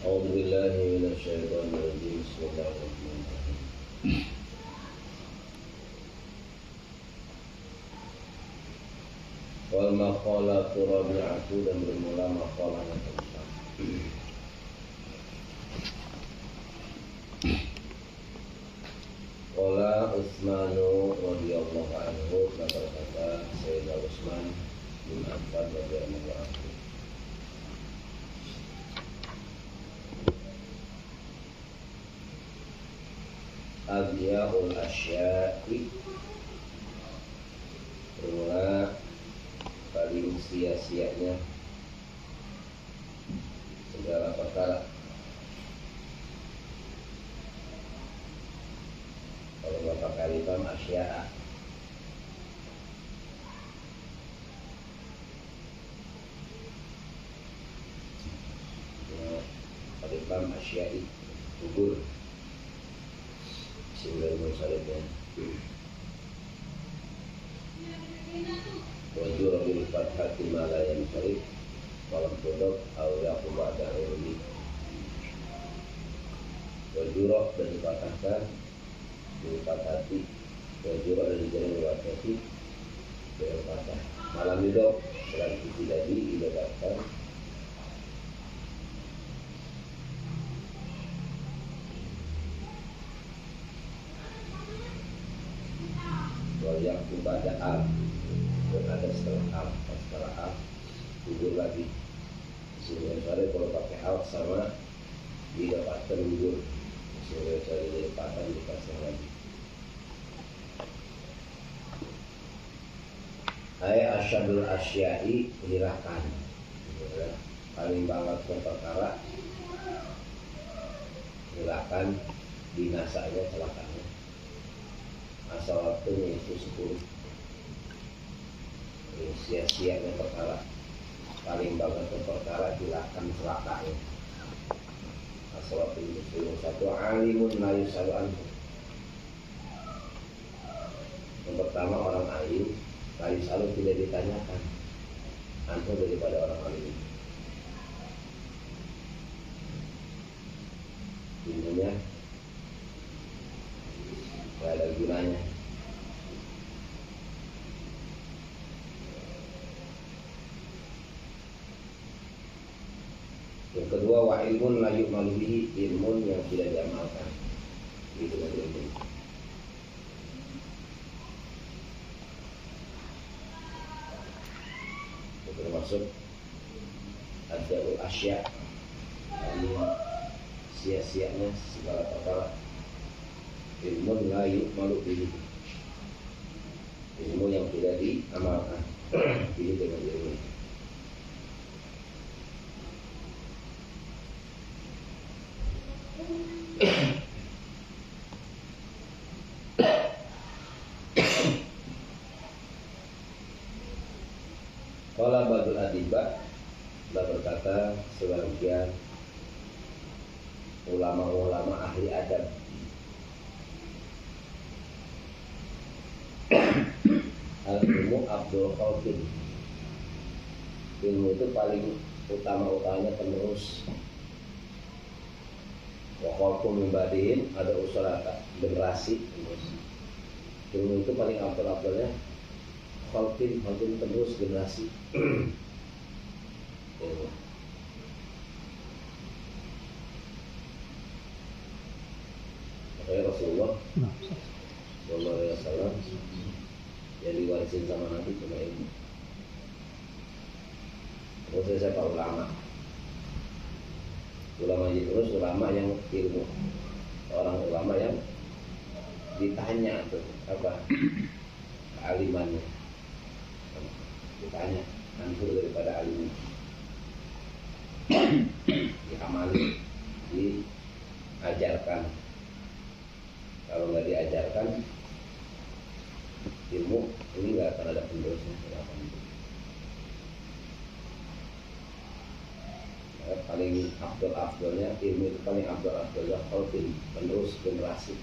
A'udzubillahi minasyaitonirrajim. Bismillahirrahmanirrahim. Wal maqalatu rabi'atu, dan bermula maqalah yang keempat. Qala Utsmanu radhiyallahu anhu, kata Sayyidina Utsman bin Affan radhiyallahu anhu, Adiyahul asya'i, bermula paling sia-sianya segala perkara. Kalau Bapak Kalimam asya'a, Kalimam asya'i, gugur sehingga musalibnya. Wajur bil fathati ma la yanfarid walam tudab aw yaqub ba'da ilmi. Wajur dan dipatahkan bil fathati, wajur dan dijelaskan dengan patah. Malam itu selain itu tidak didapatkan yang pada al, dan ada setelah al gugur lagi. Sehingga kalau pakai al sama didapatkan gugur. sebagai saya jadi patah dipasang lagi. Hai asyadul asyai hilangkan, paling banget perkara hilangkan binasanya celakanya. Asal waktunya itu 10. Sia-sianya perkara paling banget perkara hilangkan celakanya. Asal waktunya 10. Satu alimun la yusalu anhu. Yang pertama orang alim lain selalu tidak ditanyakan antum daripada orang alim. Intinya tidak ada gunanya. Yang kedua wa ilmun la yu'malu bihi, ilmun yang tidak diamalkan. Itu ilmu. Termasuk ada asya, sia-sianya segala perkara. Ilmu la yu'malu bihi, ilmu yang tidak diamalkan. Ini dengan ilmu. Qala ba'dul adibah, telah berkata sebagian ulama-ulama ahli adab, al-ilmu Abdul Khalqin, ilmu itu paling utama-utamanya penerus. Wa khalqum min ba'dihim, ada usulata generasi. Ilmu itu paling abdul-abdulnya Khalqin penerus generasi. Makanya Rasulullah Sallallahu Alaihi Wasallam yang diwarisin sama Nabi cuma ilmu. Terus siapa ulama? Ulama itu terus ulama yang ilmu. Orang ulama yang ditanya tuh apa kealimannya, ditanya manhur daripada alim, diamali, diajarkan. Kalau nggak diajarkan ilmu ini nggak akan ada penerusnya. Paling abdul-abdulnya ilmu itu paling abdul-abdulnya Khalqin, penerus generasi.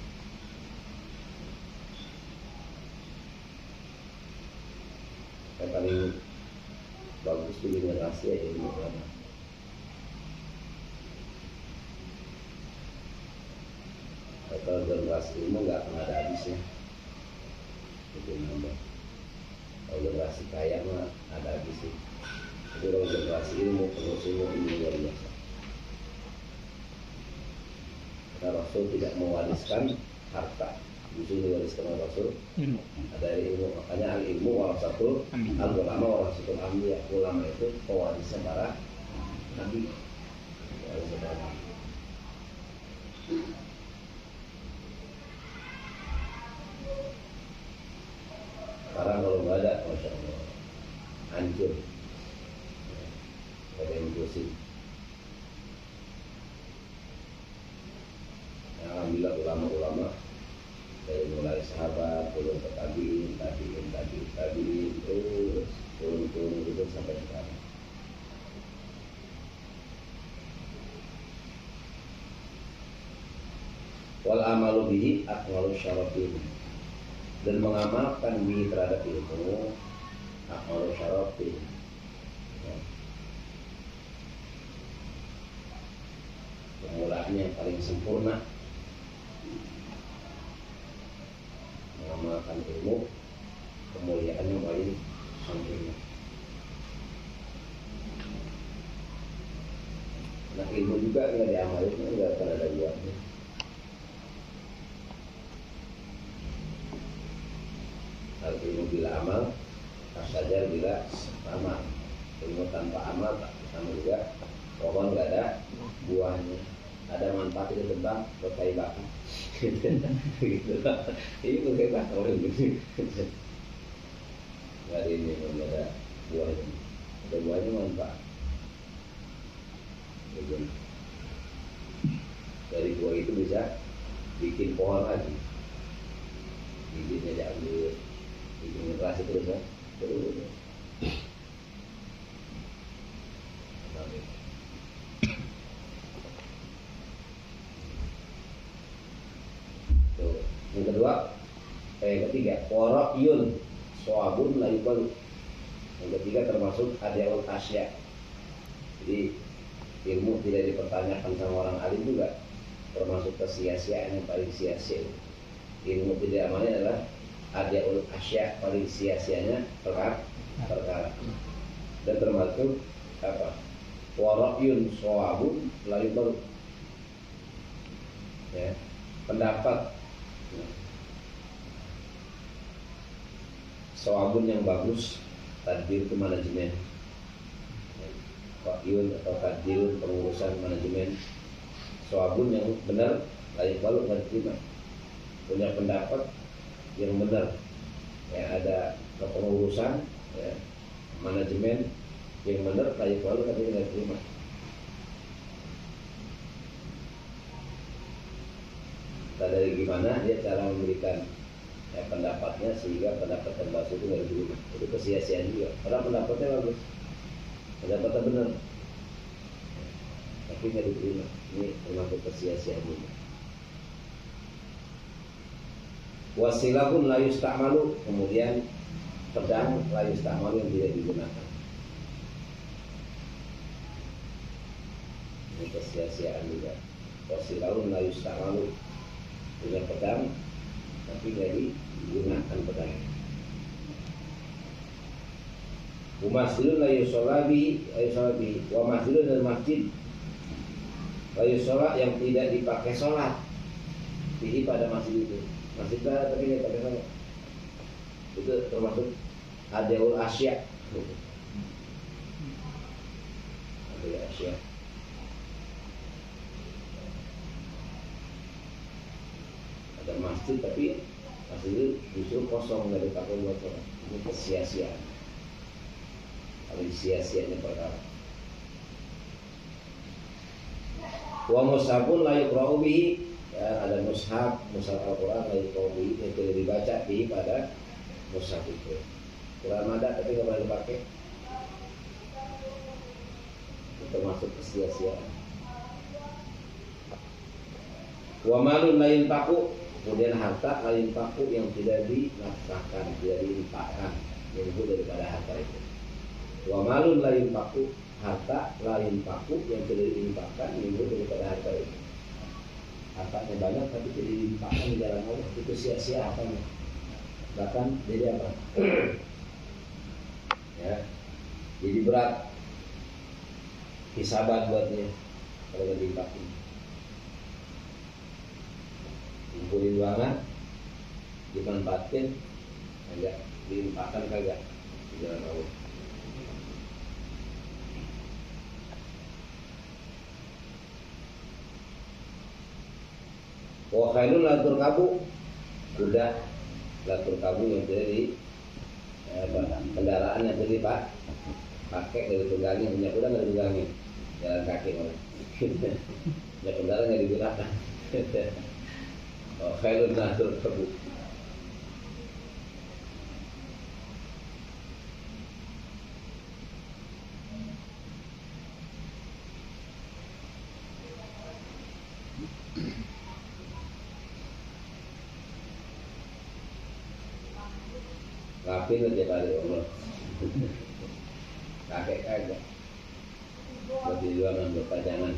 Yang paling bagus di generasi ya ilmu ulama. Kalau generasi ilmu nggak akan ada habisnya. Itu nambah. Kalau generasi kaya mah ada habisnya. Tapi kalau generasi ilmu, penerus ilmu ini luar biasa. Karena Rasul tidak mewariskan harta, justru diwariskan oleh Rasul ada ilmu. Makanya al ilmu warasatul ulama, warasatul anbiya. Ulama itu pewarisnya para nabi. Sekarang kalau nggak ada, masya Allah, hancur. Ada yang pusing. Ya, alhamdulillah ulama-ulama dari mulai sahabat turun ke tabiin terus turun gitu sampai sekarang. Wal amalu bihi akmalu syarafin, dan mengamalkan bihi terhadap ilmu akmalu syarafin. Pemulaannya yang paling sempurna. Mengamalkan ilmu, kemuliaannya yang paling sempurna. Nah ilmu juga nggak diamalin, nggak akan ada buahnya. Ilmu bila amal, saja bila amal. Ilmu tanpa amal tak sama juga. Pohon nggak ada buahnya. Ada manfaat tempat itu tentang berkai bakar. Gitu. Ini berkai bakar orang gitu. Hari ini ada buahnya. Ada buahnya manfaat. Dari buah itu bisa bikin pohon lagi. Bibitnya diambil, bikin generasi terus ya. Terus. Yang kedua, yang ketiga, qora'yun shawabun la yuqal. Yang ketiga termasuk adyaul asya. Jadi ilmu tidak dipertanyakan sama orang alim juga, termasuk kesia-siaan yang paling sia-sia. Ilmu tidak amalnya adalah adyaul asya, paling sia-sianya perkara. Dan termasuk apa? Qora'yun shawabun la yuqal. Ya, pendapat shawabun yang bagus, tadbir itu manajemen, qayyun atau tadbir pengurusan manajemen. Shawabun yang benar, layak balu dan terima, punya pendapat yang benar, ya ada kepengurusan, ya, manajemen yang benar, layak balu tapi tidak terima. Nah, dari gimana dia cara memberikan pendapatnya sehingga pendapat yang bagus itu nggak diterima. Itu kesia-siaan juga. Karena pendapatnya bagus, pendapatnya benar, tapi nggak diterima. Ini termasuk kesia-siaan juga. Wasilah pun la yusta'malu, kemudian pedang la yusta'malu yang tidak digunakan. Ini kesia-siaan juga. Wasilah pun la yusta'malu, punya pedang tapi dari digunakan pedang. Umasilun la yusolabi wa masilun dan masjid la yusolat yang tidak dipakai sholat di pada masjid itu. Masjid tapi tidak pakai sholat. Itu termasuk adyaul asya. Adyaul asya. Ada masjid tapi masjid itu justru kosong, nggak dipakai buat sholat. Ini kesia-siaan, paling sia-sianya perkara. Wa mushafun la yuqra'u bihi, ya, ada mushaf Al-Quran la yuqra'u bihi, yang tidak dibaca bihi pada mushaf itu. Quran ada tapi nggak boleh dipakai, itu termasuk kesia-siaan. Wa malun la yunfaqu, kemudian harta lain paku yang tidak dinafkahkan, tidak diinfakkan, menunggu daripada harta itu. Wa malun lain paku, harta lain paku yang tidak diinfakkan, menunggu daripada harta itu. Hartanya banyak tapi tidak diinfakkan di jalan Allah, itu sia-sia hartanya. Bahkan jadi apa? Ya, jadi berat hisaban buatnya kalau tidak diinfakkan. Kumpulin uangan, dimanfaatkan, agak diinfakkan kagak di jalan Allah. Wa khailun la turkabu, kuda la turkabu yang tidak di kendaraan yang tidak pakai dari tunggangnya. Punya kuda nggak ditunggangi, jalan kaki orang. Ya kendaraan nggak digunakan. Khairun la turkabu. Rapin tiap hari Allah. Kakek kagak. Berarti jualan berpajangan.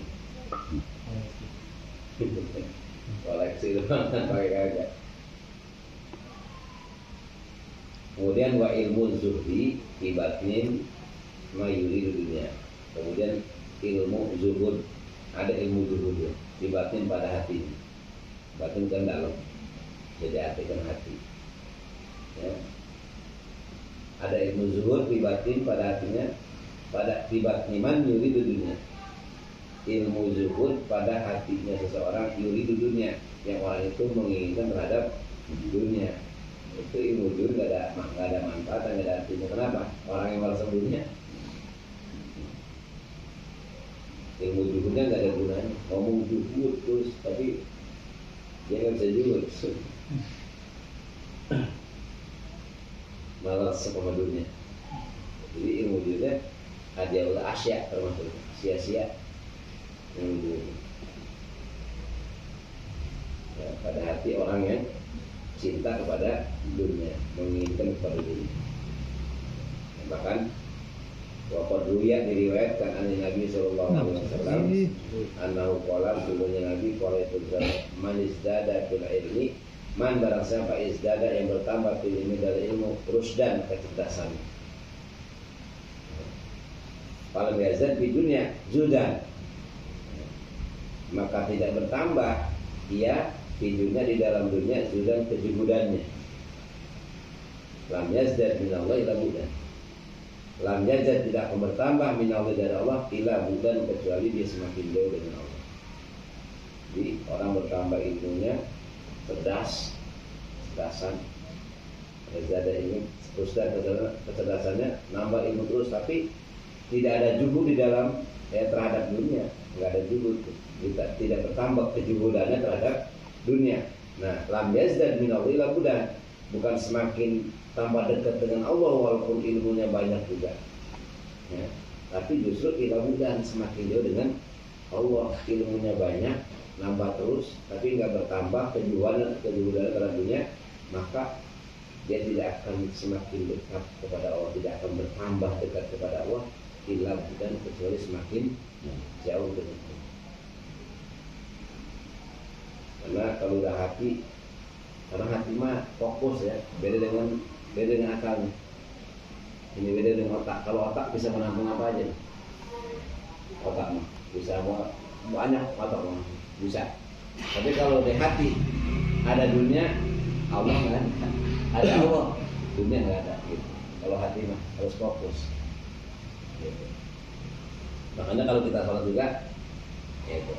Koleksi doang pakai kagak. Kemudian wa ilmu zuhdi ibatnin mayuri dunia. Kemudian ilmu zuhud, ada ilmu zuhud ya, ibatnin pada hati. Batin kan dalam, jadi hati kan hati. Ya. Ada ilmu zuhud dibatin pada hatinya, pada dibatniman yuri dunia. ilmu zuhud pada hatinya seseorang yuridu dunia, yang orang itu menginginkan terhadap dunia. Itu ilmu zuhud nggak ada manfaat, nggak ada artinya. Kenapa? Orang yang merasa dunia, ilmu zuhudnya nggak ada gunanya. Ngomong zuhud terus tapi dia nggak bisa zuhud, malah sama dunia. Jadi ilmu zuhudnya hadiahul asya, termasuk sia-sia ilmu zuhud. Ya, pada hati orang yang cinta kepada dunia, menginginkan kepada dunia. Bahkan waqad ruya diriwayatkan an Nabi sallallahu alaihi wasallam annahu qala, sungguhnya Nabi qala itu man izdada fil ilmi, man barang siapa izdada yang bertambah fil ilmi dari ilmu, rusdan kecerdasan. Kalau yazad di dunia zudan, maka tidak bertambah ia di dunia, di dalam dunia zudan kejuhudannya. Lam yazdad minallah ila budan, lam yazad tidak akan bertambah minallah dari Allah ila budan, kecuali dia semakin jauh dengan Allah. Jadi orang bertambah ilmunya, kecerdasan, yazada ini rusdan kecerdasannya, nambah ilmu terus, tapi tidak ada juhud di dalam terhadap dunia, nggak ada juhud, tidak bertambah kejuhudannya terhadap dunia. Nah, lam yazdad minallah ila budan, bukan semakin tambah dekat dengan Allah walaupun ilmunya banyak juga, ya, tapi justru ila budan, semakin jauh dengan Allah. Ilmunya banyak, nambah terus, tapi nggak bertambah kejuhudannya terhadap dunia, maka dia tidak akan semakin dekat kepada Allah, tidak akan bertambah dekat kepada Allah ila budan, kecuali semakin jauh dengan Allah. Karena kalau udah hati, karena hati mah fokus ya, beda dengan akalnya. Ini beda dengan otak. Kalau otak bisa menampung apa aja, otak mah bisa banyak, otak mah bisa. Tapi kalau di hati ada dunia, Allah nggak ada. Ada Allah, dunia nggak ada. Gitu. Kalau hati mah harus fokus. Gitu. Makanya kalau kita sholat juga, gitu.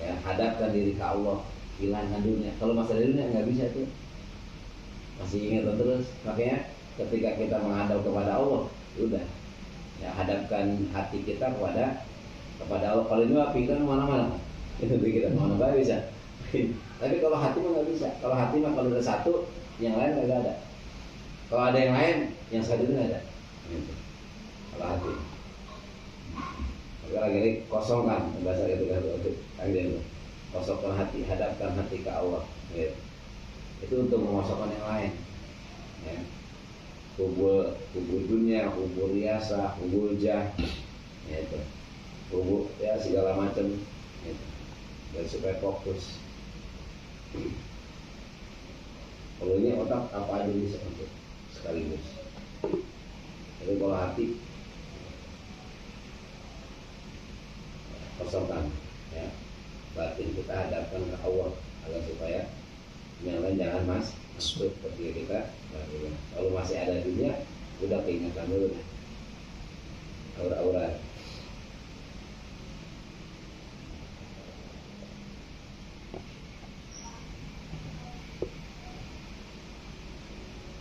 Ya, hadapkan diri ke Allah, hilangkan dunia. Kalau masalah dunia nggak bisa tuh, masih ingat terus. Makanya ketika kita menghadap kepada Allah, udah ya, hadapkan hati kita kepada Allah. Kalau ini mah pikiran mana-mana, itu pikiran mana-mana bisa. Tapi kalau hati mah nggak bisa. Kalau hati mah kalau ada satu, yang lain nggak ada. Kalau ada yang lain, yang satu itu nggak ada. Gitu. Kalau hati, lagi kosongkan bahasa ketika itu, kosongkan hati, hadapkan hati ke Allah. Gitu. Itu untuk mengosongkan yang lain. Ya. Hubul dunia, hubul riasa, hubul jah, gitu. Hubul ya segala macam, gitu. Dan supaya fokus. Kalau ini otak apa aja bisa untuk sekaligus. Tapi kalau hati kosongkan, ya, batin kita hadapkan ke Allah agar supaya yang lain jangan masuk ketika kita. Kalau masih ada dunia, udah keingetan dulu deh, aura-aura.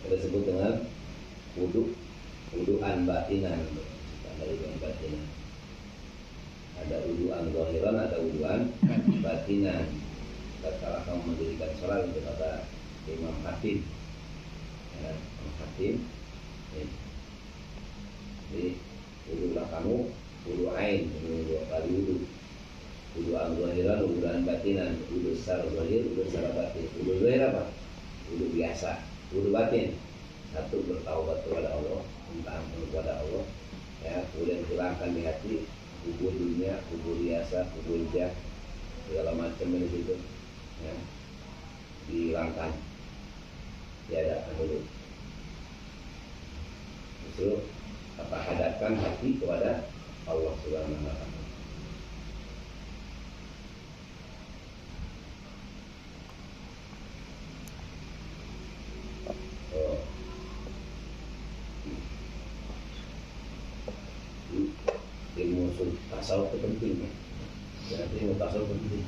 Kita sebut dengan wudu'an batinan, dari batinan. Ada wudu'an zahiran, ada wudu'an batinan. Kalau kamu mendirikan sholat itu kata Imam Hatim, ya, Imam Hatim. Jadi wudu'lah kamu, wudu' ain, dua kali wudu'an zahiran, wudu'an batinan. Wudu' secara zahir, wudu' secara batin. Wudu' zahir apa? Wudu' biasa. Wudu' batin, satu bertaubat kepada Allah, minta ampun kepada Allah, ya, kemudian hilangkan di hati kubur dunia, kubur riasa, kubur jah, segala macam dari situ, ya, dihilangkan, tiadakan dulu. Justru apa, hadapkan hati kepada Allah Subhanahu wa Ta'ala. Ilmu tasawuf itu penting, ya. ilmu tasawuf penting.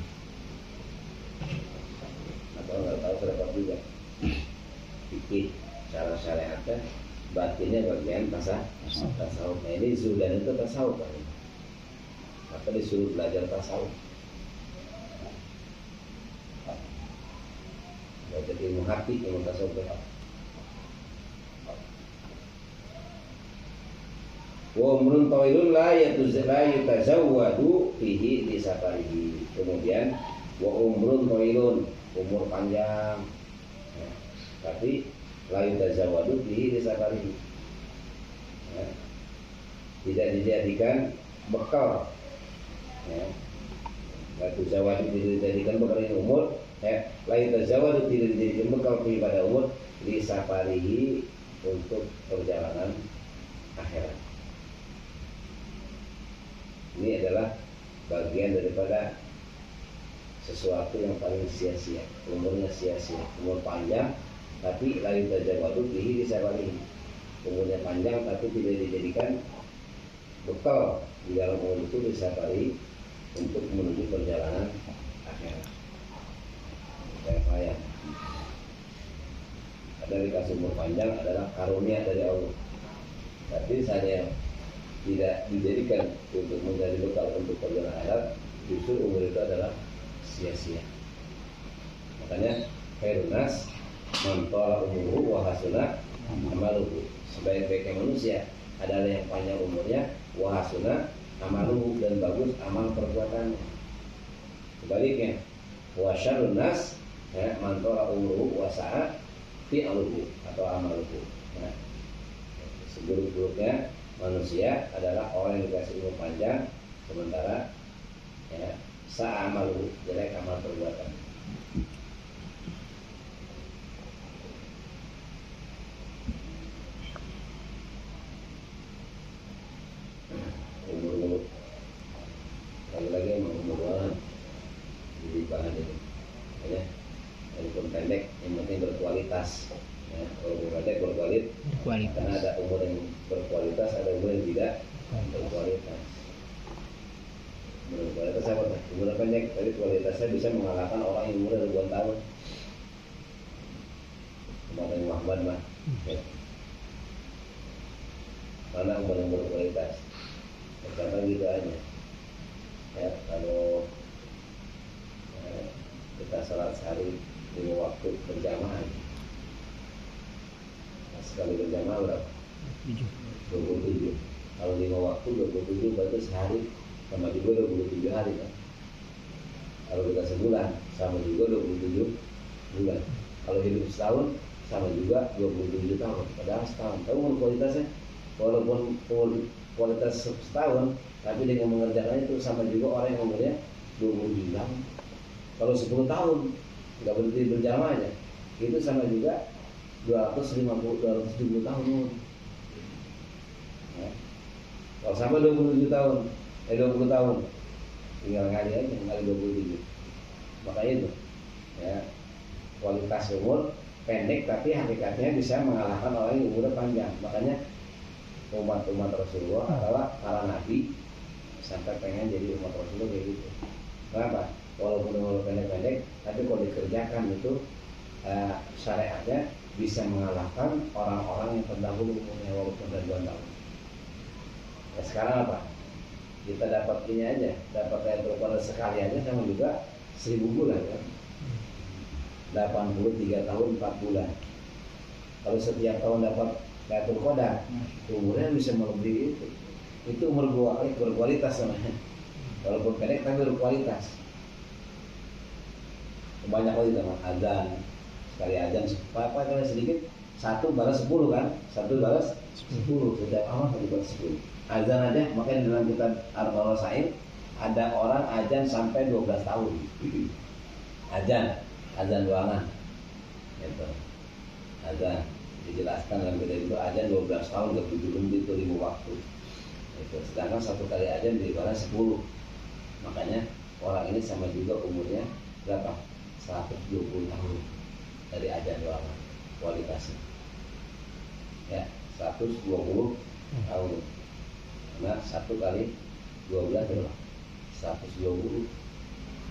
Atau nggak tahu berapa juga. Fikih cara syariatnya, batinnya bagian tasawuf. Nah ini Zuhdan itu tasawuf kan? Maka disuruh belajar tasawuf. Belajar ilmu hati, ilmu tasawuf. Wa umrun tawilun la yutazawwadu fihi li safarihi. Kemudian wa umrun tawilun, umur panjang ya, tapi la yutazawwadu fihi li safarihi ya, tidak dijadikan bekal ya. La yutazawwadu tidak dijadikan bekal ini umur ya, la yutazawwadu tidak dijadikan bekal pada umur li safarihi untuk perjalanan akhirat. Ini adalah bagian daripada sesuatu yang paling sia-sia, umurnya sia-sia, umur panjang tapi layu tajawadu bihi disabarihi, umurnya panjang tapi tidak dijadikan bekal di dalam umur itu disabarihi untuk menuju perjalanan akhirat. Kayak ada dikasih umur panjang adalah karunia dari Allah, tapi saya tidak dijadikan untuk menjadi bekal untuk perjalanan akhirat, justru umur itu adalah sia-sia. Makanya khairun nas man tala umuruhu wa hasuna amaluhu. Sebaik-baiknya manusia adalah yang panjang umurnya, wa hasuna amaluhu, dan bagus amal perbuatannya. Sebaliknya wa syarrun nas man tala umuruhu wa sa'a fi'luhu atau amaluhu. Nah, seburuk-buruknya manusia adalah orang yang dikasih umur panjang sementara ya, sa'amalu, jelek amal perbuatan. Umur lagi-lagi umur jadi bahan ini ya, walaupun pendek yang penting berkualitas ya, kalau pendek berkualitas. Karena ada umur yang berkualitas, ada umur yang tidak berkualitas. Umur berkualitas apa? Umur pendek tapi kualitasnya bisa mengalahkan orang yang umur ribuan tahun. Kemarin Muhammad mah ya. Mana umur yang berkualitas? Ternyata gitu aja ya, kalau kita salat sehari 5 waktu berjamaah, sekali berjamaah berapa? 27. Kalau 5 waktu 27 berarti sehari sama juga 27 hari kan. Kalau kita sebulan sama juga 27 bulan. Kalau hidup setahun sama juga 27 tahun. Padahal setahun. Tahu kualitasnya? Walaupun kualitas setahun, tapi dengan mengerjakannya itu sama juga orang yang umurnya 27 tahun. Kalau 10 tahun nggak berhenti berjamaah aja, itu sama juga 270 tahun. Ya. Kalau sampai 27 tahun, 20 tahun, tinggal kali aja, kali 27. Makanya itu, ya, kualitas umur pendek tapi hakikatnya bisa mengalahkan orang yang umurnya panjang. Makanya umat-umat Rasulullah adalah para nabi sampai pengen jadi umat Rasulullah kayak gitu. Kenapa? Walaupun umur pendek-pendek, tapi kalau dikerjakan itu syariatnya bisa mengalahkan orang-orang yang terdahulu umurnya walaupun ribuan tahun. Ya, sekarang apa? Kita dapat ini aja, dapat Lailatul Qadar sekali aja sama juga 1000 bulan kan? 83 tahun 4 bulan. Kalau setiap tahun dapat Lailatul Qadar, umurnya bisa melebihi itu. Itu umur berkualitas namanya. Walaupun pendek tapi berkualitas. Banyak lagi teman azan, sekali azan apa kali sedikit, 1 balas 10 kan? 1 balas 10, setiap amal 1 balas 10. Azan aja, makanya dalam kitab Arba'ul Sa'in ada orang azan sampai 12 tahun. Azan ruangan. Gitu. Azan dijelaskan dalam kitab itu azan 12 tahun ke 7 itu 1000 waktu. Itu. Sedangkan 1 kali azan dibalas 10. Makanya orang ini sama juga umurnya berapa? 120 tahun dari azan ruangan kualitasnya. Ya, 120 tahun. Nah, 1 kali 12 adalah 120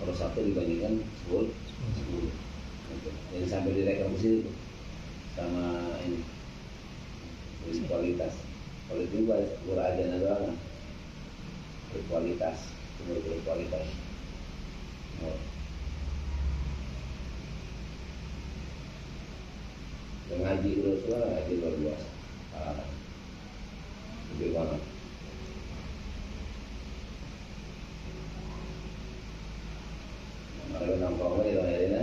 per 1 dibandingkan 10. Gitu. Jadi sampai direkam di situ sama ini kualitas. Kalau itu juga aja doang berkualitas, sumber berkualitas. Ngaji terus ngaji luar biasa. Lebih banget. Kalau nongkrong itu akhirnya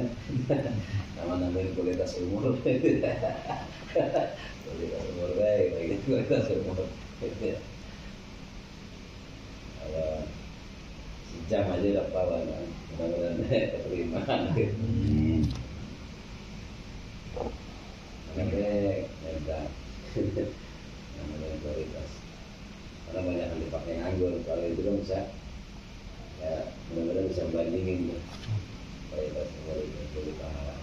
sama nambahin kualitas umur. Kualitas umur baik, kualitas umur. Kalau sejam aja udah kawan, mudah-mudahan terima. Namanya namanya kualitas. Karena banyak yang dipakai nganggur, kalau itu kan bisa ya benar-benar bisa bandingin tuh kualitas dari pahala.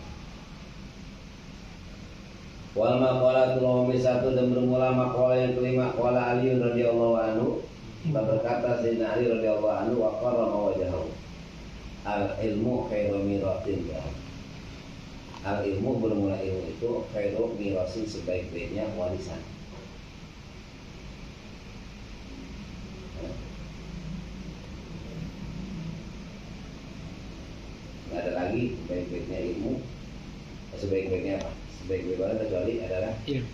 Wal maqalatul nomor 1 dan bermula maqalah yang kelima qala Ali radhiyallahu anhu. Kita berkata Sayyidina Ali radhiyallahu anhu wa qarrama wajhahu. Al ilmu khairu miratin. Al ilmu bermula ilmu itu khairu mirasin sebaik-baiknya warisan. Nggak ada lagi sebaik-baiknya ilmu. Sebaik-baiknya apa? Sebaik-baiknya kecuali adalah ilmu.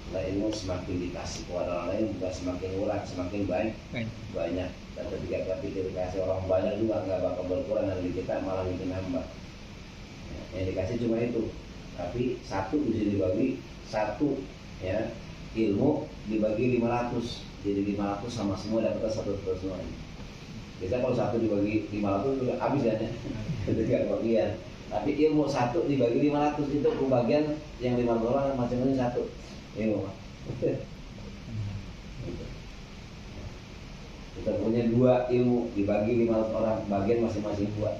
Nah, ilmu semakin dikasih kepada orang lain bukan semakin murah, semakin banyak. Dan ketika kita dikasih orang banyak juga nggak bakal berkurang, dan kita malah bikin nambah. Yang dikasih cuma itu, tapi satu bisa dibagi satu ya, ilmu dibagi 500, jadi 500 sama semua dapat satu semua. Kita kalau satu dibagi 500 itu habis kan ya, ketika bagian. Tapi ilmu satu dibagi 500 itu pembagian yang 5 orang macam-macam satu ilmu. Kita punya 2 ilmu dibagi 500 orang, bagian masing-masing 2.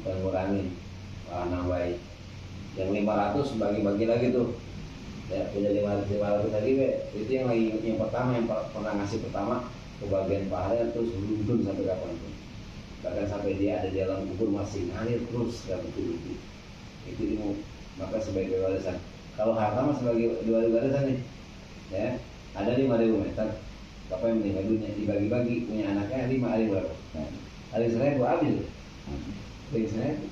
Bukan ngurangin, nambahin. Yang 500 bagi-bagi lagi tuh. Ya punya 500 tadi itu yang pertama, yang pernah ngasih pertama kebagian pahala terus berundun sampai kapanpun. Bahkan sampai dia ada di dalam kubur masih ngalir terus gak betul-betul. Itu ilmu. Maka sebagai warisan. Kalau harta mah sebagai dua warisan nih, ya ada 5.000 meter. Bapak yang meninggal dunia dibagi-bagi, punya anaknya 5 hari berapa? Hari 1.000 habis. Hari 1.000.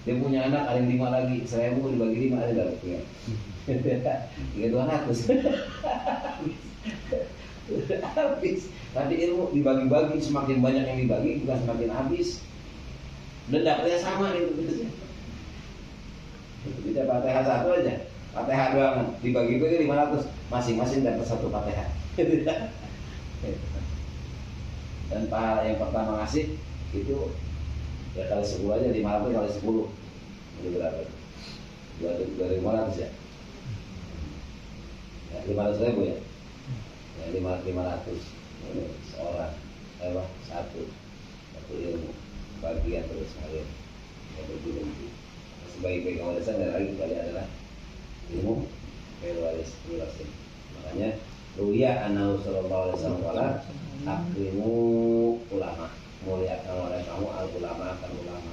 Dia punya anak ada 5 lagi, 1.000 dibagi 5 ada berapa? Ya. 3.200. Habis. Tapi ilmu dibagi-bagi, semakin banyak yang dibagi bukan semakin habis. Dan dapatnya sama itu. Kita Fatihah satu aja, Fatihah doang dibagi-bagi 500, masing-masing dapat 1 Fatihah. Dan pahala yang pertama ngasih itu ya kali 10 aja, 500 kali 10 itu berapa? 2.500 ya. Ya 500.000 ya. Ya 500 seorang satu ilmu bagian terus ngalir ya berhenti. Sebaik-baik warisan dan lagi kali adalah ilmu warisan. Makanya ruya annahu sallallahu alaihi wasallam qala akrimu ulama, muliakan oleh kamu al ulama akan ulama.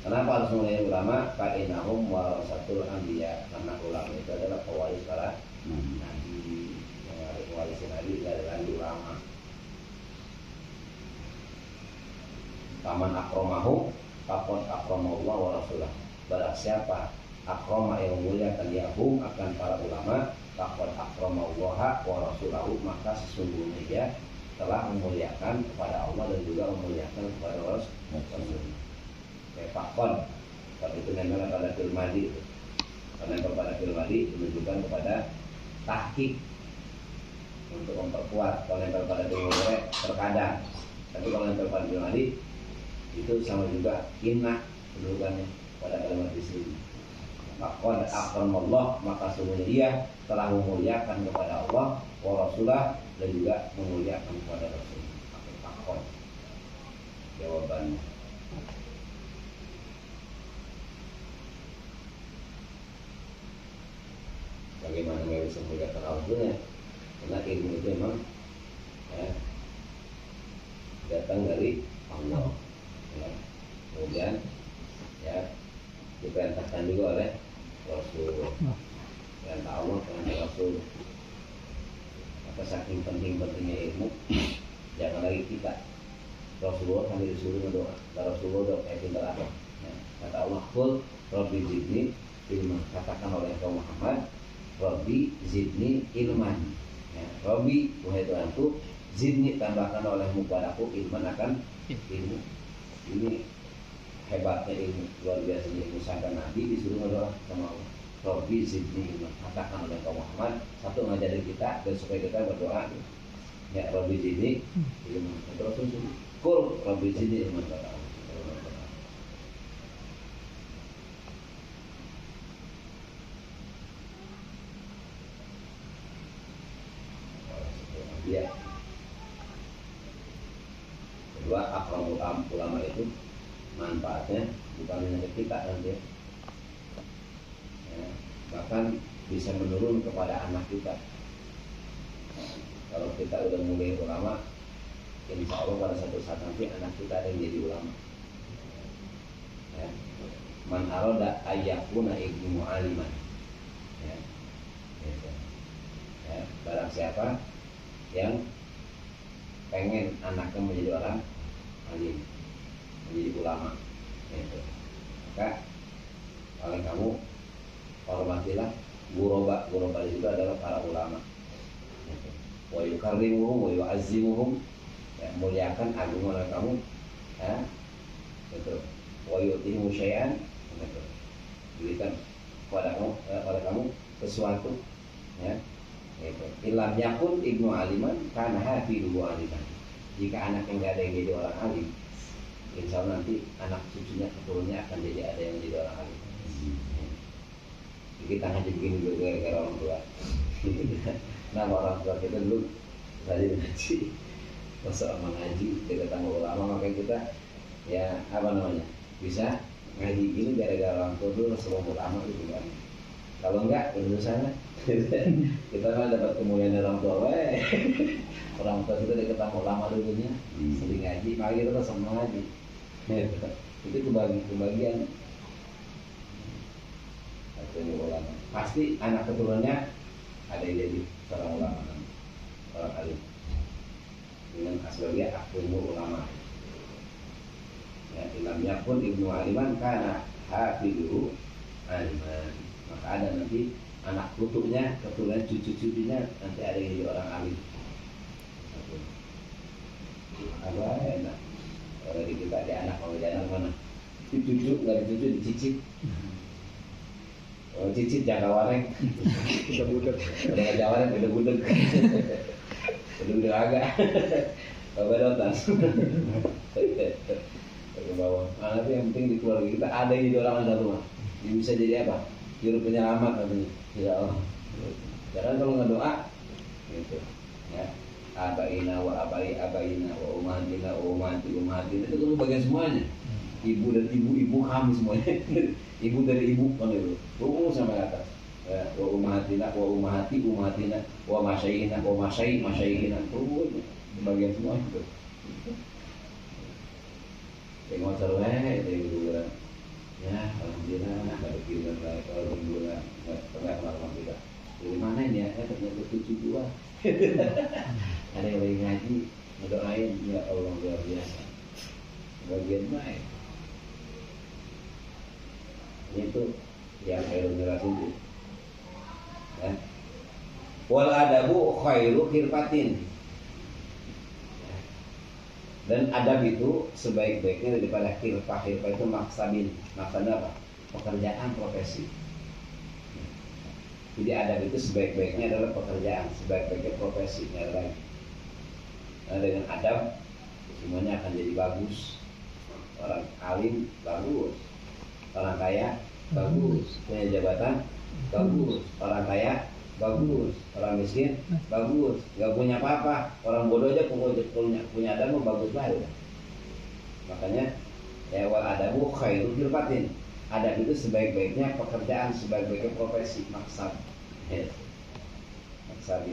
Kenapa harus mulia ulama? Fa innahum warasatul anbiya, karena ulama itu adalah pewaris para nabi. Yang harus mewarisi nabi adalah ulama. Paman akromahu faqad akramallah wa rasulah. Barang siapa akroma yang memuliakan yahum akan para ulama, faqad akramallaha wa rasulahu, maka sesungguhnya dia telah memuliakan kepada Allah dan juga memuliakan kepada Rasul. Fakon, kalau itu nempel pada filmadi, kalau nempel pada filmadi menunjukkan kepada tahqiq untuk memperkuat. Kalau nempel pada filmadi terkadang, tapi kalau nempel pada filmadi itu sama juga inna pendudukannya pada kalimat di sini. Fakon akramallah, maka sungguhnya dia telah memuliakan kepada Allah wa rasulah dan juga memuliakan kepada Rasul. Fakon jawabannya. Bagaimana nggak bisa melihat Rasulnya? Karena ilmu itu memang ya, datang dari Allah. Ya. Kemudian ya diperintahkan juga oleh Rasul. Perintah Allah, perintah Rasul. Maka saking pentingnya ilmu, jangan lagi kita. Rasulullah kami disuruh berdoa. Rasulullah doa pintar apa? Ya. Kata Allah, "Qul Rabbi zidni ilman." Katakan oleh kaum Muhammad, Rabbi zidni ilman. Ya, Rabbi, wahai Tuhanku, zidni tambahkan olehmu padaku ilman akan ilmu. Ini hebatnya ilmu, luar biasanya ilmu. Sampai Nabi disuruh berdoa sama Allah, Rabbi zidni ilman. Katakan oleh kaum Muhammad, satu ngajarin kita dan supaya kita berdoa. Ya, Rabbi zidni ilman. Terus Qul Rabbi zidni ilman. Ya. Kedua, akramul ulama itu manfaatnya bukan hanya ke kita nanti, ya, bahkan bisa menurun kepada anak kita. Kalau kita udah mulai ulama, insya Allah pada satu saat nanti anak kita ada yang jadi ulama. Ya. Man arada ayyakuna ibnu aliman. Ya. Ya. Barang siapa yang pengen anaknya menjadi orang alim, menjadi ulama, gitu. Maka paling kamu hormatilah guroba itu adalah para ulama. Gitu. Wa yukarrimuhum wa yu'azzimuhum, ya, muliakan agung oleh kamu, ya, gitu. Wa yu'tihimu syai'an, gitu. Berikan kepada kamu sesuatu, ya. Ilam yakun ibnu aliman karena hafidu aliman. Jika anak yang tidak ada yang jadi orang alim, insya Allah nanti anak cucunya keturunnya akan jadi ada yang jadi orang alim. Kita hanya begini dulu gara-gara orang tua. Nama orang tua kita dulu tadi ngaji, masa mengaji kita tanggung ulama, makanya kita ya apa namanya bisa ngaji gini gara-gara orang tua dulu semua ulama gitu kan. Kalau enggak urusannya kita mah dapat kemuliaan dari orang tua, orang tua kita udah ketemu lama dulunya, sering ngaji, makanya kita tetap sama ngaji. Itu kebagian satu ulama. Pasti anak keturunannya ada yang jadi seorang ulama, orang alim. Dengan asbabnya akhirul ulama. Ya, ilamnya pun ibnu aliman karena hafidu aliman. Maka ada nanti anak putunya, keturunan cucu-cucunya nanti ada yang jadi orang alim. Apa enak? Kalau di kita ada anak, kalau ada anak mana? Dicucu, nggak dicucu, dicicit. Oh, cicit jangka wareng. Udah budek. Udah jangka wareng, udah budek. Udah agak. Bapak dotas. Ke bawah. Nah, tapi yang penting di keluarga kita ada yang jadi orang ada rumah. Yang bisa jadi apa? Juru penyelamat katanya. Ya Allah. Jangan kalau nggak doa, gitu. Ya. Abaina wa abaina wa umatina wa umatina itu kan bagian semuanya. Ibu dan ibu kami semuanya. Ibu dari ibu kan itu. Sampai atas. Ya, wa umatina wa masyayina wa masyayina itu bagian semua itu. Tengok terus itu dulu. Ya, alhamdulillah ada kiriman baik, alhamdulillah tengah kemarin kita. Dari mana ini ya? Ternyata 72. Ada yang lagi ngaji, ngedoain, ya Allah luar biasa. Bagian baik. Itu yang khairu mirasidu. Ya. Wal adabu khairu khirfatin. Dan adab itu sebaik-baiknya daripada khirfah. Khirfah itu maksabin. Maksudnya apa? Pekerjaan, profesi. Jadi adab itu sebaik-baiknya adalah pekerjaan, sebaik-baiknya profesi. Lagi. Nah, dengan adab semuanya akan jadi bagus. Orang alim bagus, orang kaya bagus, punya jabatan bagus, orang kaya bagus, orang miskin bagus, nggak punya apa-apa, orang bodoh aja punya adab bagus banget. Makanya ya wal adabu khairu khirfatin. Adab itu sebaik-baiknya pekerjaan, sebaik-baiknya profesi, maksab. Maksab.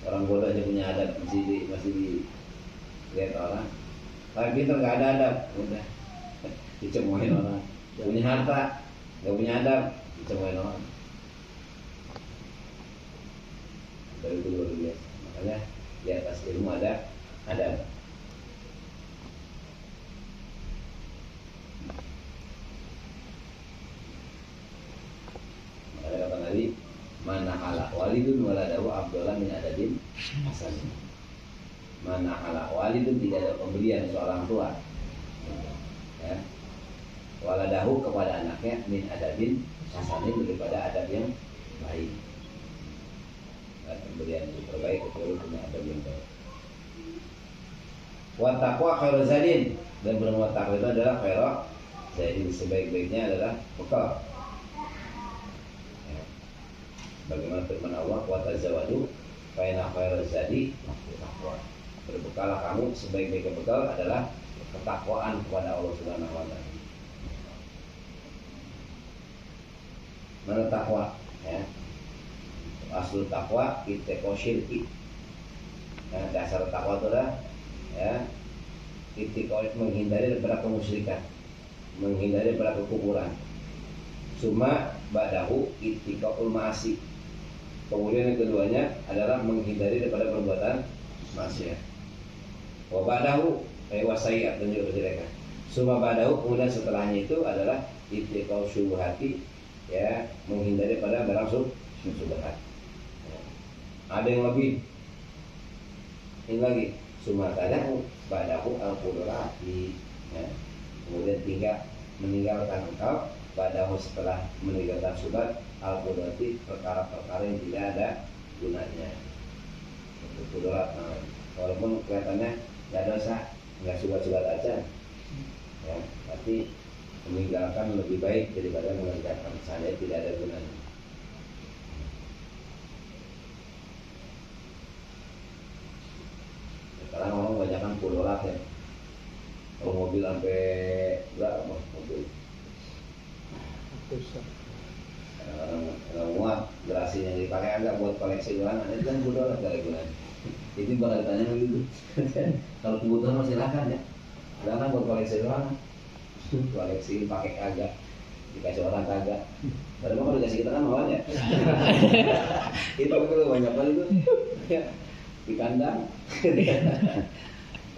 Orang bodoh aja punya adab, masih dilihat orang. Orang pintar nggak ada adab, udah dicemohin orang. Punya harta, nggak punya adab, dicemohin orang. Dari itu luar biasa. Makanya di atas ilmu ada adab. Makanya kata Nabi, mana ala walidun waladahu abdullah min adabin hasan. Mana ala walidun, tidak ada pemberian seorang tua, ya, waladahu kepada anaknya min adabin hasanin, daripada adab yang baik. Nah, pemberian yang terbaik kecuali punya adab yang baik. Wa taqwa khairuz zadin, dan berbuat takwa itu adalah khairuz zadin, sebaik-baiknya adalah bekal. Bagaimana firman Allah, wa tazawwadu fa inna khairaz zadi taqwa. Berbekallah kamu, sebaik-baiknya bekal adalah ketakwaan kepada Allah Subhanahu wa taala. Mana takwa, ya? Asal takwa ittaqo syirki. Nah, dasar takwa itu adalah, ya, ittaqo, menghindari daripada kemusyrikan, menghindari daripada kekufuran. Suma ba'dahu ittaqaul ma'asi. Kemudian yang keduanya adalah menghindari daripada perbuatan maksiat. Wa ba'dahu wasai'at, dan juga kejelekan. Suma ba'dahu, kemudian setelahnya itu adalah ittaqaul syubhati, ya, menghindari daripada barang syubhat. Ya. Ada yang lebih ini lagi, suma ba'dahu al-qudurati, ya. Kemudian meninggalkan engkau ba'dahu, setelah meninggalkan syubhat, al-qudrati, perkara-perkara yang tidak ada gunanya. Qudurat, walaupun kelihatannya tidak dosa, nggak syubhat-syubhat aja, ya, tapi meninggalkan lebih baik daripada mengerjakan saja tidak ada gunanya. Sekarang orang banyakkan qudurat, ya. Kalau mobil sampai berapa mobil? Kadang-kadang muat, gerasi yang dipakai agak buat koleksi ulangan, itu kan $10 dari bulan. Itu bakal ditanya begitu. Kalau kebutuhan masih silakan, ya, silakan buat koleksi ulangan. Koleksi pakai agak, dikasih orang kagak. Padahal kalau dikasih kita kan maunya. Itu banyak kali itu, ya, di kandang.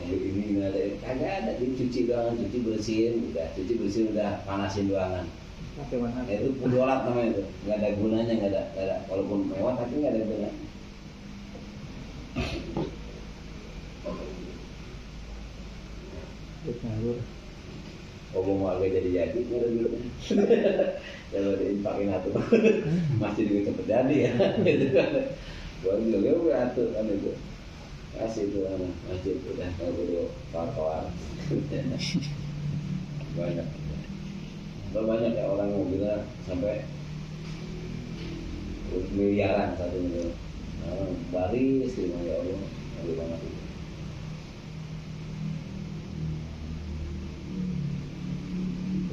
Ini ada kagak ada, dicuci doang, cuci bersihin udah panasin doangan. Itu pudolat namanya itu, nggak ada gunanya, nggak ada, walaupun mewah tapi nggak ada gunanya. Mau agak jadi nggak ada gunanya. Kalau dipakai atuh masih juga cepet jadi, ya. Baru juga beratur kan itu. Kasih itu masjid udah nggak perlu kawan-kawan. Banyak ya orang mobilnya sampai miliaran satu miliar. Baris terima ya Allah, ngeri banget itu.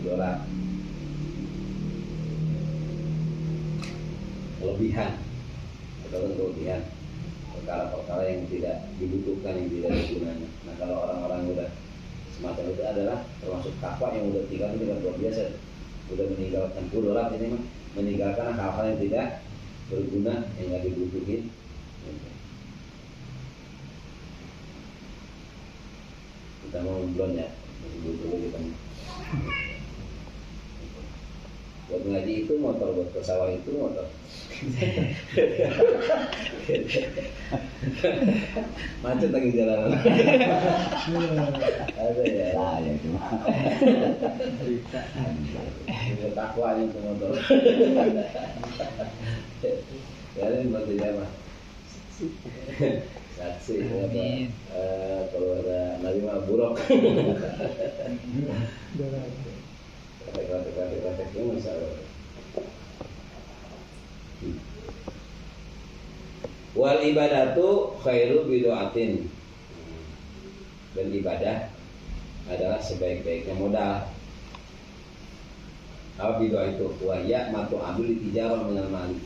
$10. Kelebihan, atau kelebihan perkara-perkara yang tidak dibutuhkan, yang tidak ada gunanya. Nah, kalau orang-orang udah semacam itu adalah termasuk takwa yang udah tinggal luar biasa. Udah meninggalkan $10 ini mah, meninggalkan hal-hal yang tidak berguna, yang nggak dibutuhin. Kita mau belum, ya, masih butuh kita. Buat ngaji itu motor, buat ke sawah itu motor. Macet lagi jalan. Ada ya. Saya cuma. Takwanya itu motor. Ya ini buat dia mah. Saksi. Kalau ada Nabi mah buruk. Kata-kata masalah. Wal ibadatu khairu bidu'atin, dan ibadah adalah sebaik-baiknya modal. Apa bidu'a itu? Wahya matu ambil tijarah minal mali.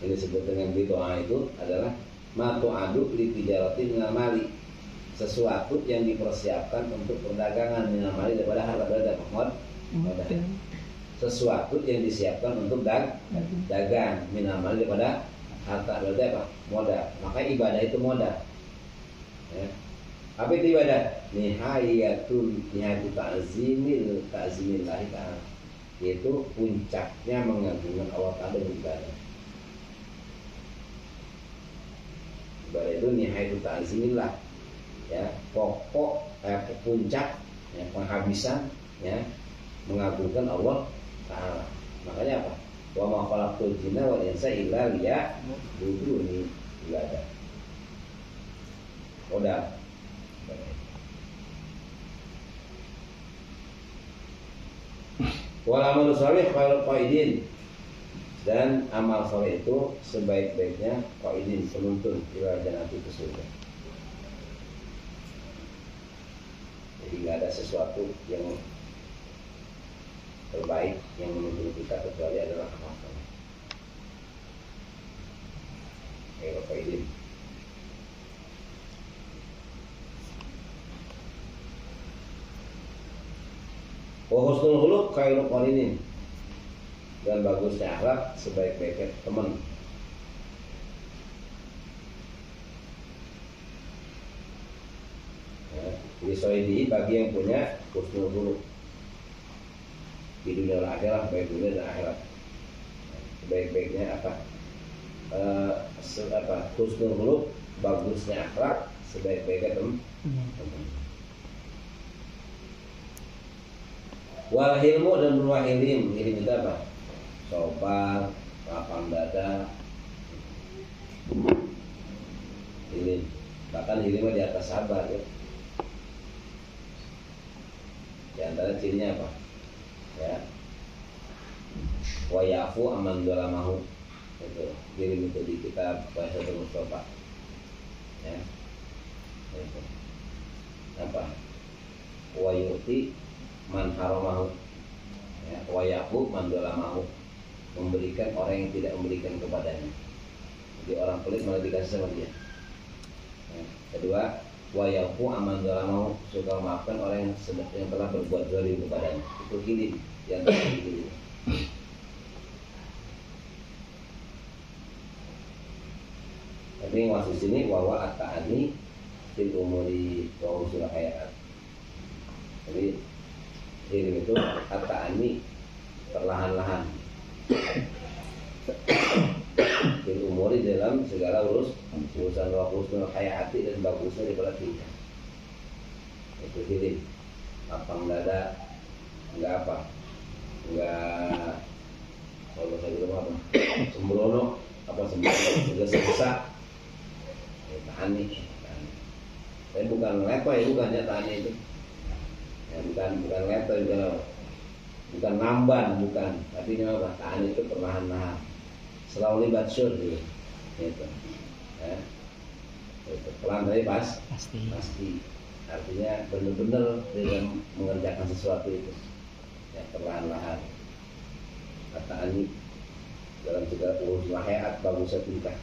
Ini disebut dengan bid'ah itu adalah matu aduk li tijaratin minal mali, sesuatu yang dipersiapkan untuk perdagangan minal mali daripada harta benda modal. Sesuatu yang disiapkan untuk dagang minal mali daripada harta benda modal. Maka ibadah itu modal. Ya. Apa itu ibadah? Nihayatu ta'zimillahi ta'ala, yaitu puncaknya mengagungkan Allah Ta'ala dengan ibadah. Ibadah itu nihayatu ta'zimillah, ya, pokok puncak, ya, penghabisan, ya, mengagungkan Allah Ta'ala. Makanya apa? Wa ma khalaqtul jinna wal insa illa liya'budun, ibadah. Modal. Wal amalu shalih khairul qaidin, dan amal saleh itu sebaik-baiknya qaidin, penuntun ila jannati ke surga. Jadi nggak ada sesuatu yang terbaik yang menuntun kita kecuali adalah amal saleh. Khairul qaidin. Wa husnul khuluq khairul qarinin, dan bagusnya akhlak sebaik-baiknya teman. Ya, lisoidi bagi yang punya husnul khuluq di dunia dan akhirat, baik dunia dan akhirat. Sebaik-baiknya apa? Husnul khuluq, bagusnya akhlak sebaik-baiknya teman. Wal hilmu, dan berbuah ilim. Ilim itu apa? Sabar, lapang dada, ilim. Bahkan ilim di atas sabar, ya. Di antara cirinya apa? Ya. Wa yafu aman dzalamahu. Itu ilim itu di kitab Bahasa Mustafa. Ya. Itu. Apa? Wa yuti man haramahu, ya, wa yahu man dzalamahu, memberikan orang yang tidak memberikan kepadanya. Jadi orang pelit malah dikasih sama dia. Ya. Kedua, wa yahu aman dzalamahu, suka memaafkan orang yang telah berbuat zalim kepadanya. Itu hilim yang terjadi. Tapi yang masuk sini wawa at-ta'ani fil umuri wa usul hayat. Jadi ilim itu at-ta'ani, perlahan-lahan, fil umuri, dalam segala urusan wa husnul hayati, dan bagusnya daripada tingkah. Itu ilim. Lapang dada, enggak apa, enggak, kalau saya bilang apa, sembrono, segesa-gesa, ta'ani. Tapi bukan lepo ya, bukan ya ta'ani itu. Ya, bukan letter juga, bukan namban, bukan. Tapi ini apa? Ta'ani itu perlahan-lahan, slowly but surely, gitu. Ya, itu pelan tapi pasti. Artinya benar-benar dalam mengerjakan sesuatu itu, ya, perlahan-lahan. Ta'ani dalam segala urusan hayat, bagusnya tingkah.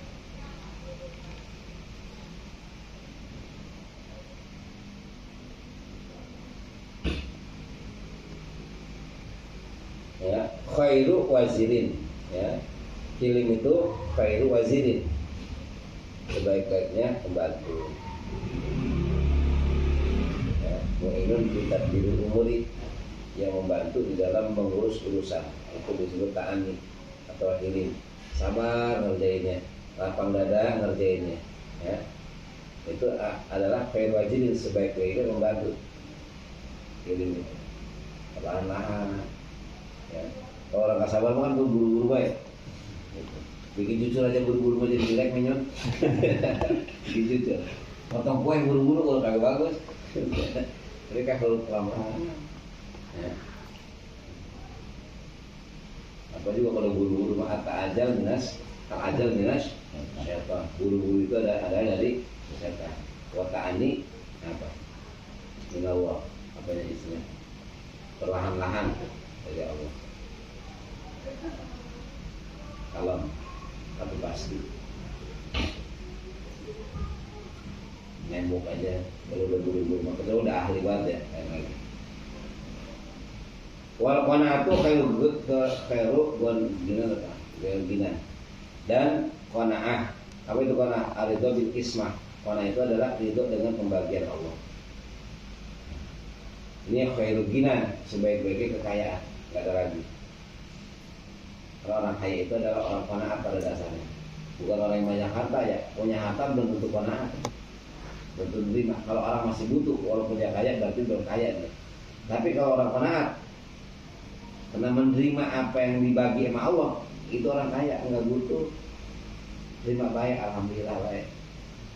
Ya, khairu wazirin, ya, hilim itu khairu wazirin, sebaik-baiknya pembantu. Ya, mu'inun kita biru umuri, yang membantu di dalam mengurus urusan, itu disebut ta'ani atau hilim. Sabar ngerjainnya, lapang dada ngerjainnya, ya, itu adalah khairu wazirin, sebaik-baiknya membantu. Hilim itu perlahan-lahan. Ya. Kalau orang gak sabar kan buru-buru baik. Bikin jujur aja buru-buru jadi jelek minyon. Bikin jujur. Potong kue buru-buru kalau kagak bagus. Mereka kalau kelamaan. Ya. Apa juga kalau buru-buru mah ta'ajal minas, syaitan. Buru-buru itu ada dari syaitan. Wa ta'ani apa? Minallah. Apa yang isinya? Perlahan-lahan dari Allah. Kalem. tapi pasti nembok aja kalau udah buru-buru makanya udah ahli banget ya kayak lagi wal qanaatu khairu gina dan qanaah. Apa itu qanaah? Ar-ridha bil qismah. Qanaah itu adalah ridho dengan pembagian Allah. Ini khairu gina, sebaik-baiknya kekayaan, enggak ada lagi. Kalau orang kaya itu adalah orang qanaah pada dasarnya. Bukan orang yang banyak harta ya, punya harta belum tentu qanaah. Belum tentu terima. Kalau orang masih butuh walaupun dia kaya berarti belum kaya dia. Tapi kalau orang qanaah karena menerima apa yang dibagi sama Allah, itu orang kaya, enggak butuh, terima baik, alhamdulillah baik.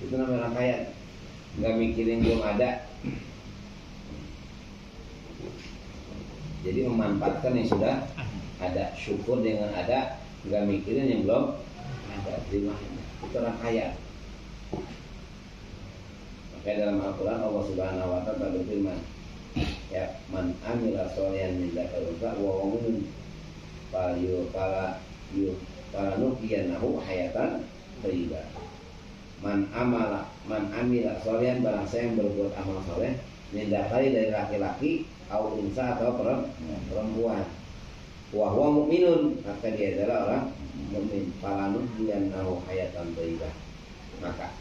Itu namanya orang kaya, enggak mikirin belum ada. Jadi memanfaatkan yang sudah ada, syukur dengan ada, enggak mikirin yang belum ada, terima. Itu orang kaya. Makanya dalam Al-Quran Allah Subhanahu Wa Taala berfirman, ya man amila sholihan min dzakari wa mu'min para nuqiyanahu hayatan thayyibah. Man amila sholihan, barang saya yang berbuat amal soleh min dzakari dari laki-laki au unsa atau perempuan wa huwa mu'minun, maka dia adalah orang mukmin, para nuqiyanahu hayatan thayyibah, maka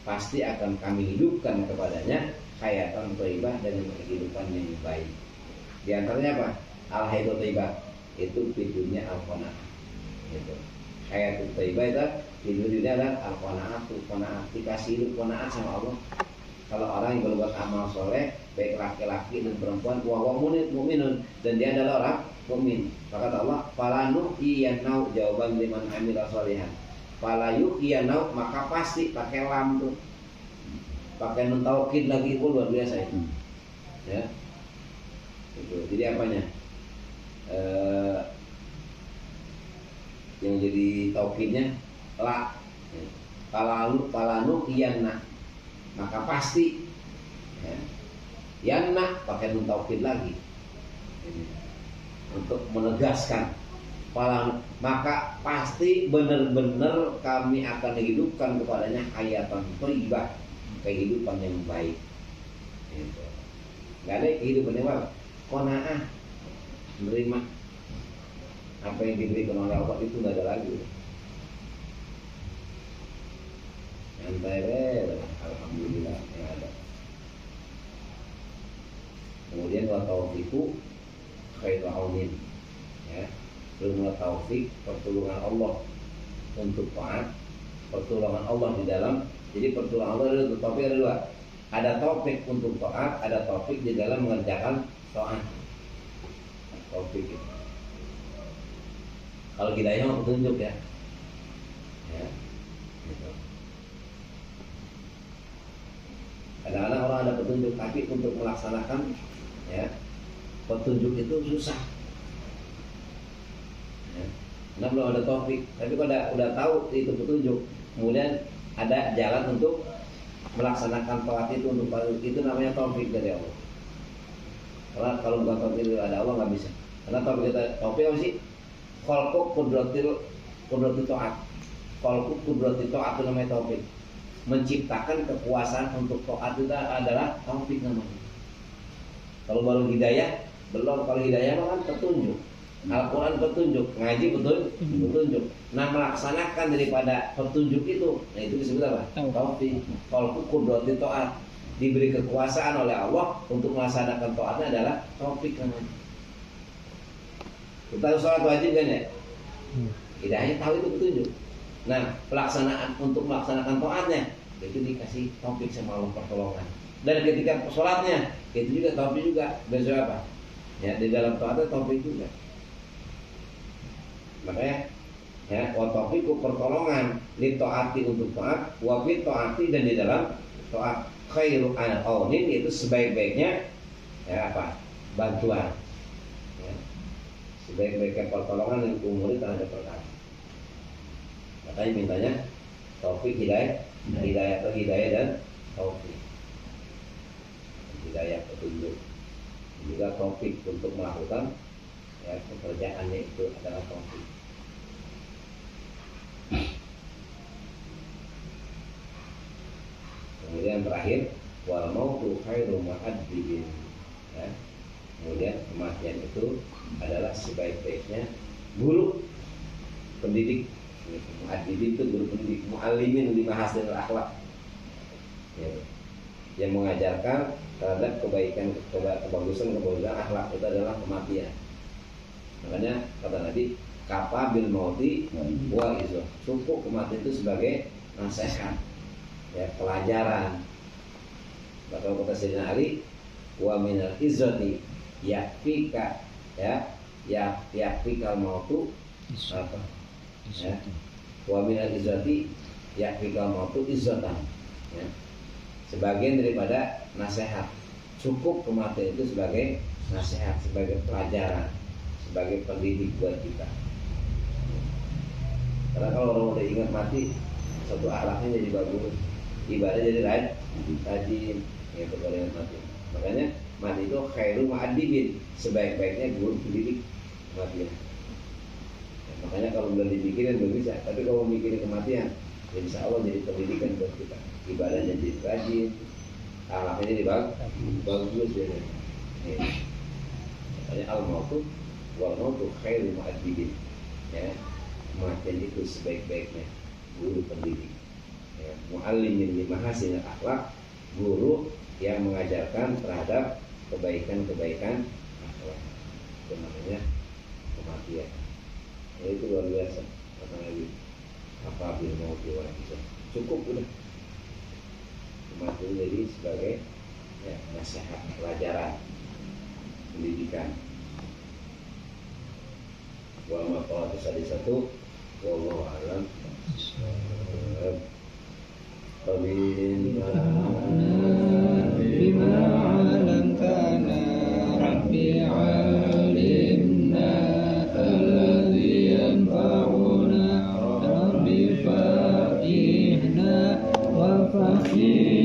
pasti akan kami hidupkan kepadanya hayatan thayyibah, dengan kehidupan yang baik. Di antaranya apa? Al-hayatu thayyibah itu fiturnya al-qanaah. Gitu. Hayatu thayyibah itu fiturnya adalah al-qanaah, qanaah, dikasih hidup qanaah sama Allah. Kalau orang yang berbuat amal soleh, baik laki-laki dan perempuan, wa mu'minun, dan dia adalah orang mukmin. Maka Allah, fala nuhyiyanau, jawaban liman amila sholihan. Fala yuhyiyanau, maka pasti pakai lam tuh. Pakai nun taukid lagi pun luar biasa itu. Ya. Itu. Jadi apanya? Yang jadi taukidnya la. Palanu iyanna. Maka pasti. Ya. Yanna pakai nun taukid lagi. Untuk menegaskan palanu, maka pasti benar-benar kami akan hidupkan kepadanya hayatan thayyibah, kehidupan yang baik. Gitu. Gak ada kehidupan yang baik. Qanaah, menerima apa yang diberikan oleh Allah, itu gak ada lagi. Nyantai, alhamdulillah yang ada. Kemudian wa taufiqu khairu aunin, ya. Ilmu taufik, pertolongan Allah untuk taat, pertolongan Allah di dalam. Jadi pertolongan Allah ada taufik ada dua. Ada taufik untuk taat, ada taufik di dalam mengerjakan taat. Taufik itu. Kalau hidayah mau petunjuk ya. Ya. Gitu. Kadang-kadang orang ada petunjuk, tapi untuk melaksanakan ya, petunjuk itu susah. Ya. Karena belum ada taufik. Tapi kalau udah tahu itu petunjuk, kemudian ada jalan untuk melaksanakan taat itu, untuk itu namanya taufik dari Allah. Karena kalau bukan taufik dari Allah nggak bisa. Karena taufik apa sih? Khalqu qudratil taat. Khalqu qudratil taat itu namanya taufik. Menciptakan kekuasaan untuk taat itu adalah taufik namanya. Kalau baru hidayah belum. Kalau hidayah kan petunjuk. Al-Quran petunjuk, ngaji petunjuk. Nah, melaksanakan daripada petunjuk itu, nah itu disebut apa? Taufik. Kalau qudratil taat, diberi kekuasaan oleh Allah untuk melaksanakan taatnya adalah taufik namanya. Kita harus sholat wajib kan ya? Hidayah tahu itu petunjuk. Nah, pelaksanaan untuk melaksanakan taatnya itu dikasih taufik sama Allah, pertolongan. Dan ketika sholatnya itu juga taufik juga. Besok apa? Ya, di dalam taatnya taufik juga. Makanya ya, wa taufiqu pertolongan li taati untuk taat, wa fi taati dan di dalam taat, khairu aunin itu sebaik-baiknya ya apa? Bantuan. Ya. Sebaik-baiknya pertolongan yang umuri terhadap perkara. Makanya mintanya taufik, hidayah dan taufik. Hidayah petunjuk. Juga taufik untuk melakukan ya, pekerjaannya itu adalah taufik. terakhir wal mautu khairu mu'addibin, ya. Kemudian kematian itu adalah sebaik-baiknya guru pendidik. Mu'addibin itu guru pendidik, mu'allimin lima hasil akhlak, ya, yang mengajarkan terhadap kebaikan, kebagusan akhlak. Itu adalah kematian. Makanya kata Nabi, kafa bil mauti wal izah, cukup kematian itu sebagai nasihat, ya, pelajaran. Maka kata Sayyidina Ali, wa minal izzati yakfika, ya, yakfikal mautu apa, ya, wa minal izzati yakfikal mautu izzatan, ya, sebagian daripada nasihat. Cukup kematian itu sebagai nasihat, sebagai pelajaran, sebagai pendidik buat kita. Karena kalau orang udah ingat mati, satu akhlaknya jadi bagus, ibadah jadi rajin, ya, kepada yang mati. Makanya mati itu khairu ma'adibin, sebaik-baiknya guru pendidik kematian. Ya, makanya kalau belum dipikirin belum bisa, tapi kalau mikirin kematian, ya insya Allah jadi pendidikan buat kita. Ibadahnya jadi rajin, akhlaknya jadi bagus, ya. Makanya al-mautu wal mautu khairu ma'adibin, ya, kematian itu sebaik-baiknya guru pendidik, ya, mu'allimin lima hasil akhlak, guru yang mengajarkan terhadap kebaikan-kebaikan akhlak. Itu namanya kematian. Ya, itu luar biasa. Kata Nabi, apa bil mauti wal izah, cukup udah. Kematian jadi sebagai, ya, nasihat, pelajaran, pendidikan. Wa maqalat satu wallahu a'lam. bima 'allamtana rabbi 'allimna alladhi yanfa'una rabbi faqihna wa faqih